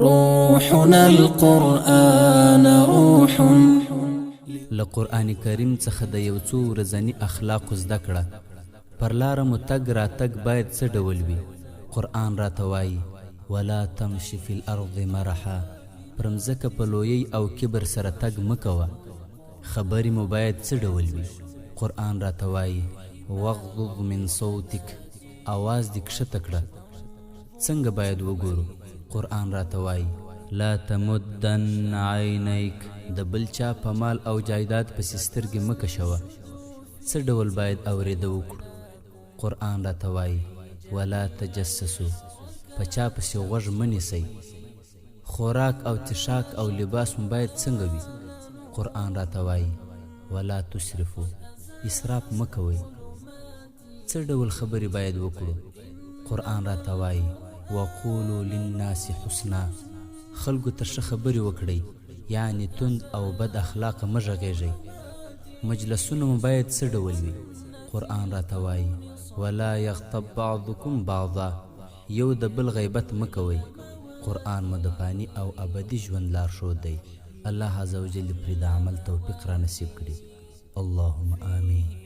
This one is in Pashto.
روحنا القرآن روح. له قرآن کریم څخه د یو څو ورځني اخلاقو زده کړه. پر لاره مو تګ راتګ باید څه ډول وي؟ قرآن راته وایي ولا تمشي فی الارض مرحا، پر مځکه په لویۍ او کبر سره تګ مه کوه. خبرې مو باید څه ډول وي؟ قرآن راته وایي واغضض من صوتک، اواز دې کښته کړه. څنګه باید وګورو؟ قرآن راته وایي لا تمدن عینیک، د بل چا په مال او جایداد پسې سترګې مه کشوه. څه ډول باید اورېده وکړو؟ قرآن راته وایي ولا تجسسو، په چا پسې غوږ مه نیسئ. خوراک او څښاک او لباس مو باید څنګه وي؟ قرآن راته وایي ولا تسرفو، اسراف مه کوئ. څه ډول خبرې باید وکړو؟ قرآن راته وایي وقولو للناس حسنا، خلکو ته ښه خبرې وکړئ، یعنی تند او بد اخلاقه مه غږیږئ. مجلسونه مو باید څه ډول وي؟ قرآن راته وایي ولا یغتب بعضکم بعضا، یو د بل غیبت مه کوئ. قرآن مو د فاني او ابدي ژوند لارښود دی. الله عز وجل پرې د عمل توفیق را نصیب کړي. اللهم آمین.